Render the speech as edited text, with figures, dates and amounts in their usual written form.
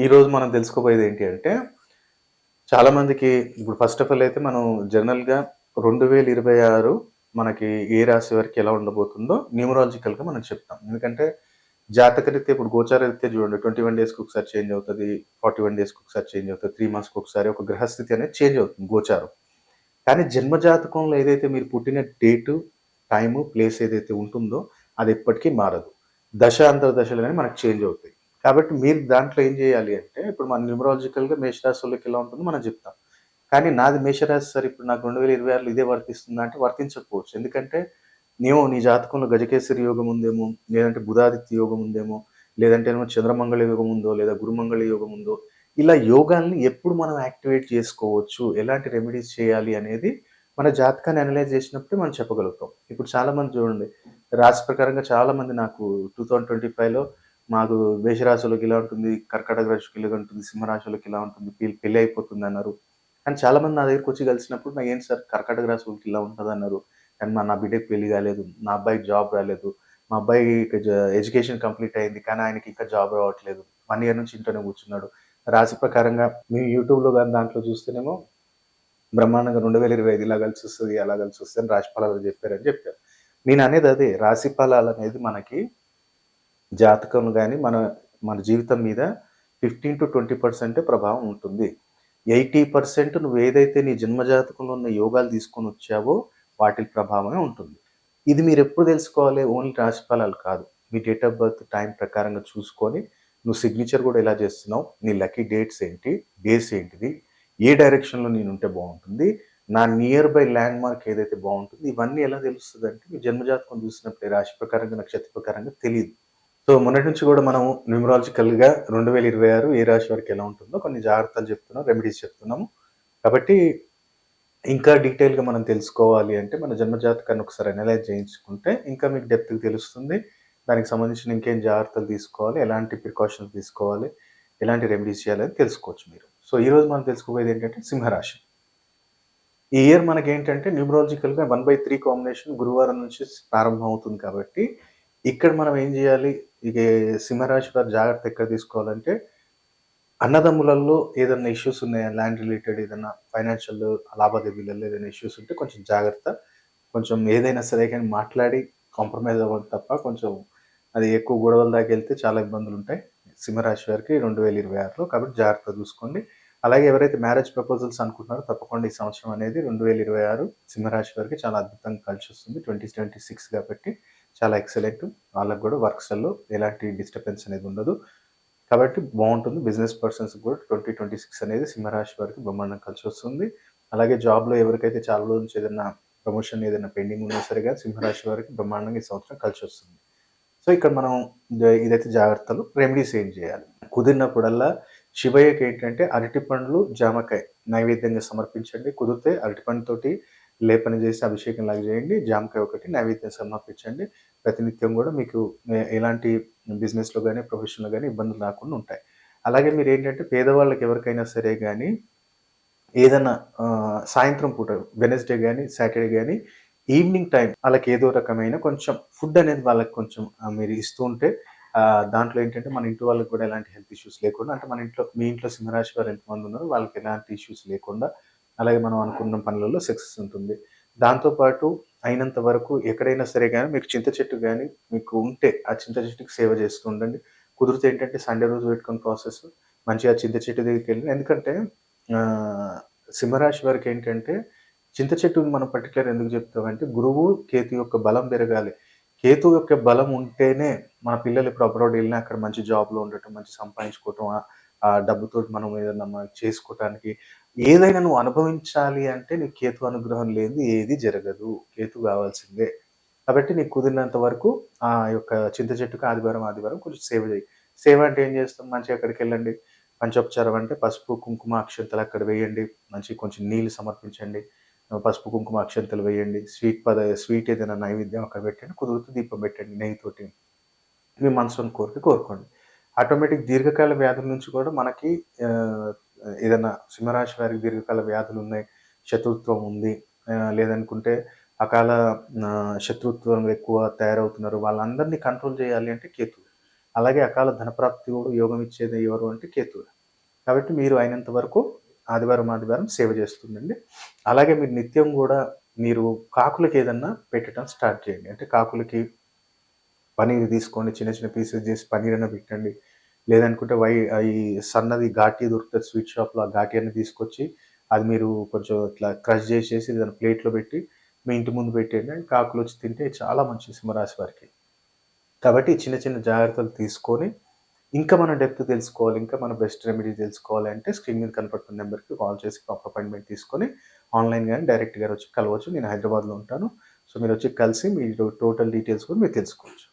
ఈరోజు మనం తెలుసుకోబోయేది ఏంటి అంటే, చాలామందికి ఇప్పుడు ఫస్ట్ ఆఫ్ ఆల్ అయితే మనం జనరల్‌గా 2026 మనకి ఏ రాశి వారికి ఎలా ఉండబోతుందో న్యూమరాలజికల్‌గా మనం చెప్తాం. ఎందుకంటే జాతకరీత్యా ఇప్పుడు గోచారరీత్యా చూడండి 21 డేస్‌కి ఒకసారి చేంజ్ అవుతది. 41 డేస్‌కి ఒకసారి చేంజ్ అవుతది. 3 మంత్స్‌కి ఒకసారి ఒక గ్రహస్థితి అనేది చేంజ్ అవుతుంది గోచారం. కానీ జన్మ జాతకంలో ఏదైతే మీరు పుట్టిన డేటు, టైము, ప్లేస్ ఏదైతే ఉంటుందో అది ఎప్పటికీ మారదు. దశ, అంతర్దశలు మనకు చేంజ్ అవుతాయి. కాబట్టి మీరు దాంట్లో ఏం చేయాలి అంటే, ఇప్పుడు మన న్యూమరాలజికల్‌గా మేషరాశోళ్ళకి ఎలా ఉంటుందో మనం చెప్తాం. కానీ నాది మేషరాశి సార్ ఇప్పుడు నాకు 2026లో ఇదే వర్తిస్తుందా అంటే వర్తించకపోవచ్చు. ఎందుకంటే ఏమో నీ జాతకంలో గజకేసరి యోగం ఉందేమో, లేదంటే బుధాదిత్య యోగం ఉందేమో, లేదంటే ఏమో చంద్రమంగళ యోగం ఉందో, లేదా గురుమంగళ యోగం ఉందో, ఇలా యోగాల్ని ఎప్పుడు మనం యాక్టివేట్ చేసుకోవచ్చు, ఎలాంటి రెమెడీస్ చేయాలి అనేది మన జాతకాన్ని అనలైజ్ చేసినప్పుడే మనం చెప్పగలుగుతాం. ఇప్పుడు చాలామంది చూడండి, రాశి ప్రకారంగా చాలామంది నాకు 2025లో మాకు మేషరాశిలోకి ఇలా ఉంటుంది, కర్కాటక రాశికి ఇలా ఉంటుంది, సింహరాశిలోకి ఇలా ఉంటుంది, పెళ్లి అయిపోతుందన్నారు. కానీ చాలామంది నా దగ్గరికొచ్చి కలిసినప్పుడు ఏంటి సార్ కర్కాటక రాశి వాళ్ళకి ఇలా ఉంటదన్నారు. కానీ నా బిడ్డకి పెళ్లి కాలేదు. నా అబ్బాయికి జాబ్ రాలేదు. మా అబ్బాయికి ఎడ్యుకేషన్ కంప్లీట్ అయింది. కానీ ఆయనకి ఇంకా జాబ్ రావట్లేదు. 1 ఇయర్ నుంచి ఇంట్లోనే కూర్చున్నాడు. రాశి ప్రకారంగా మేము యూట్యూబ్‌లో గాని దాంట్లో చూస్తేనేమో బ్రహ్మాండంగా 2025 ఇలా కలిసొస్తది, అలా కలిసొస్తది అని రాశి ఫలాలు చెప్పారని చెప్పారు. నేననేది అదే రాశి ఫలాలనేది మనకి జాతకం గాని, మన మన జీవితం మీద 15-20% ప్రభావం ఉంటుంది. 80% నువ్వేదైతే నీ జన్మ జాతకంలో ఉన్న యోగాలు తీసుకొనొచ్చావో వాటి ప్రభావమే ఉంటుంది. ఇది మీరెప్పుడు తెలుసుకోవాలి? ఓన్లీ రాశి ఫలాలు కాదు. మీ డేట్ ఆఫ్ బర్త్ టైం ప్రకారంగా చూసుకొని, నువ్వు సిగ్నేచర్ గూడా ఎలా చేస్తున్నావు? నీ లక్కీ డేట్స్ ఏంటి? డేస్ ఏంటిది? ఏ డైరెక్షన్‌లో నేనుంటే బావుంటుంది? నా నియర్ బై ల్యాండ్‌మార్క్ ఏదైతే బావుంటుంది? ఇవన్నీ ఎలా తెలుస్తదంటే, మీ జన్మ జాతకం చూసినప్పుడే రాశి ప్రకారంగా, నక్షత్ర ప్రకారంగా తెలీదు. సో, మొన్నటి నుంచి గూడా మనం న్యూమరాలజికల్‌గా 2026 ఏ రాశి వారికి ఎలా ఉంటుందో కొన్ని జాగ్రత్తలు చెప్తున్నాం, రెమెడీస్ చెప్తున్నాము. కాబట్టి ఇంకా డీటెయిల్‌గా మనం తెలుసుకోవాలి అంటే మన జన్మ జాతకాన్ని ఒకసారి అనలైజ్ చేయించుకుంటే ఇంకా మీకు డెప్త్‌గా తెలుస్తుంది. దానికి సంబంధించిన ఇంకేం జాగ్రత్తలు తీసుకోవాలి, ఎలాంటి ప్రికాషన్స్ తీసుకోవాలి, ఎలాంటి రెమెడీస్ చేయాలని తెలుసుకోవచ్చు మీరు. సో, ఈరోజు మనం తెలుసుకోబోయేది ఏంటంటే సింహరాశి. ఈ ఇయర్ మనకేంటంటే న్యూమరాలజికల్‌గా 1/3 కాంబినేషన్ గురువారం నుంచి ప్రారంభం అవుతుంది కాబట్టి, ఇక్కడ మనం ఏం జేయాలి, ఇగ సింహరాశి వారు జాగ్రత్త ఎక్కడ తీసుకోవాలంటే, అన్నదమ్ములలో ఏదన్నా ఇష్యూస్ ఉన్నాయా? ల్యాండ్ రిలేటెడ్ ఏదన్నా ఫైనాన్షియల్ లావాదేవీలలో ఏదైనా ఇష్యూస్ ఉంటే కొంచెం జాగ్రత్త. కొంచెం ఏదైనా సరే గాని మాట్లాడి కాంప్రమైజ్ అవ్వండి తప్ప కొంచెం అది ఎక్కువ గొడవల దాకెళ్తే చాలా ఇబ్బందులుంటాయి. సింహరాశి వారికి 2026లో కాబట్టి జాగ్రత్తగా చూసుకోండి. అలాగే ఎవరైతే మ్యారేజ్ ప్రపోజల్స్ అనుకుంటున్నారో తప్పకుండా ఈ సంవత్సరం అనేది 2026 సింహరాశి వారికి చాలా అద్భుతంగా కలిసొస్తుంది. 2026 కాబట్టి చాలా ఎక్సలెంట్. వాళ్ళకి గూడా వర్క్స్‌లలో ఎలాంటి డిస్టర్బెన్స్ అనేది ఉండదు. కాబట్టి బావుంటుంది. బిజినెస్ పర్సన్స్‌కి కూడా 2026 అనేది సింహరాశి వారికి బ్రహ్మాండంగా కలిసొస్తుంది. అలాగే జాబ్‌లో ఎవరికైతే చాలా రోజుల నుంచి ఏదన్నా ప్రమోషన్ ఏదైనా పెండింగ్ ఉన్నా సరే గాని సింహరాశి వారికి బ్రహ్మాండంగా ఈ సంవత్సరం కలిసొస్తుంది. సో, ఇక్కడ మనం ఇదైతే జాగ్రత్తలు. రెమెడీస్ ఏం చేయాలి? కుదిరినప్పుడల్లా శివయ్యకేంటంటే అరటి పండ్లు, జామకాయ నైవేద్యంగా సమర్పించండి. కుదిరితే అరటి పండుతోటి లేపనం చేసి అభిషేకంలాగా చేయండి. జామకాయ ఒకటి నైవేద్యం సమర్పించండి. ప్రతినిత్యం గూడా మీకు ఎలాంటి బిజినెస్‌లో గాని, ప్రొఫెషన్‌లో గాని ఇబ్బందులు రాకుండా ఉంటాయి. అలాగే మీరేంటంటే పేదవాళ్ళకి ఎవరికైనా సరే గాని ఏదన్నా సాయంత్రం పూట వెడ్నెస్‌డే గాని, సాటర్‌డే గాని ఈవినింగ్ టైమ్ ఆళ్ళకి ఏదో రకమైన కొంచెం ఫుడ్ అనేది వాళ్ళకి కొంచెం మీరు ఇస్తూ ఉంటే దాంట్లో ఏంటంటే మన ఇంటి వాళ్ళకి కూడా ఎలాంటి హెల్త్ ఇష్యూస్ లేకుండా అంటే మన ఇంట్లో మీ ఇంట్లో సింహరాశి వారు ఎంతమంది ఉన్నారో వాళ్ళకి ఎలాంటి ఇష్యూస్ లేకుండా అలాగే మనం అనుకున్న పనులలో సక్సెస్ ఉంటుంది. దాంతో పాటు అయినంత వరకు ఎక్కడైనా సరే గాని మీకు చింత చెట్టు గాని మీకు ఉంటే ఆ చింత చెట్టుకి సేవ చేస్తూ ఉండండి. కుదిరితే ఏంటంటే సండే రోజు పెట్టుకొని ప్రాసెస్ మంచిగా చింత చెట్టు దగ్గరికెళ్ళి ఎందుకంటే ఆహ్, సింహరాశి వారికేంటంటే, చింత చెట్టుని మనం పర్టిక్యులర్ ఎందుకు చెప్తామంటే, గురువు, కేతు యొక్క బలం పెరగాలి. కేతు యొక్క బలం ఉంటేనే మన పిల్లలు ఇప్పుడు అబ్రాడ్ ఎళ్ళినా అక్కడ మంచి జాబ్‌లో ఉండటం, మంచి సంపాదించుకోవటం, ఆ డబ్బుతోటి మనం ఏదన్నా చేసుకోటానికి ఏదైనా నువ్వు అనుభవించాలి అంటే నీకు కేతు అనుగ్రహం లేనిది ఏది జరగదు. కేతు కావాల్సిందే. కాబట్టి నీకు కుదిరినంత వరకు ఆ యొక్క చింత చెట్టుకి ఆదివారం కొంచెం సేవ చేయి. సేవ అంటే ఏం చేస్తాం మంచిగా అక్కడికెళ్ళండి. పంచోపచారం అంటే పసుపు, కుంకుమ, అక్షంతలు అక్కడ వేయండి. మంచిగా కొంచెం నీళ్లు సమర్పించండి. పసుపు, కుంకుమ, అక్షంతలు వేయండి. స్వీట్ ఏదైనా నైవేద్యం అక్కడ పెట్టండి. కుదిరితే దీపం పెట్టండి నెయ్యితోటి. మీ మనసులోని కోరిక కోరుకోండి. ఆటోమేటిక్ దీర్ఘకాల వ్యాధుల నుంచి కూడా మనకి ఆహ్, ఏదన్నా సింహరాశి వారికి దీర్ఘకాల వ్యాధులున్నాయి, శత్రుత్వం ఉంది, లేదనుకుంటే అకాల శత్రుత్వం ఎక్కువ తయారవుతున్నారు. వాళ్ళందరినీ కంట్రోల్ చేయాలి అంటే కేతువు. అలాగే అకాల ధనప్రాప్తి కూడా యోగం ఇచ్చేది ఎవరు అంటే కేతువు. కాబట్టి మీరు అయినంత వరకు ఆదివారం సేవ చేస్తుండండి. అలాగే మీరు నిత్యం గూడా మీరు కాకులకి ఏదన్నా పెట్టటం స్టార్ట్ చేయండి. అంటే కాకులకి పనీర్ తీసుకోండి. చిన్న చిన్న పీసెస్ చేసి పనీరన్నా పెట్టండి. లేదనుకుంటే ఈ సన్నది ఘాటీ దొరుకుతది స్వీట్ షాప్‌లో. ఆ ఘాటీ అన్ని తీసుకొచ్చి అది మీరు కొంచెం ఇట్లా క్రష్ చేసేసి ఏదైనా ప్లేట్‌లో పెట్టి మీ ఇంటి ముందు పెట్టేయండి. అండ్ కాకులొచ్చి తింటే చాలా మంచిది సింహరాశి వారికి. కాబట్టి చిన్న చిన్న జాగ్రత్తలు తీసుకొని ఇంకా మన డెప్త్ తెలుసుకోవాలి. ఇంకా మన బెస్ట్ రెమెడీ తెలుసుకోవాలి అంటే స్క్రీన్ మీద కనపడుతున్న నంబర్‌కి కాల్ చేసి ఒక అపాయింట్‌మెంట్ తీసుకొని ఆన్‌లైన్ గాని డైరెక్ట్‌గా వచ్చి కలవచ్చు. నేను హైదరాబాద్‌లో ఉంటాను. సో, మీరొచ్చి కలిసి మీ టోటల్ డీటెయిల్స్ కూడా మీరు తెలుసుకోవచ్చు.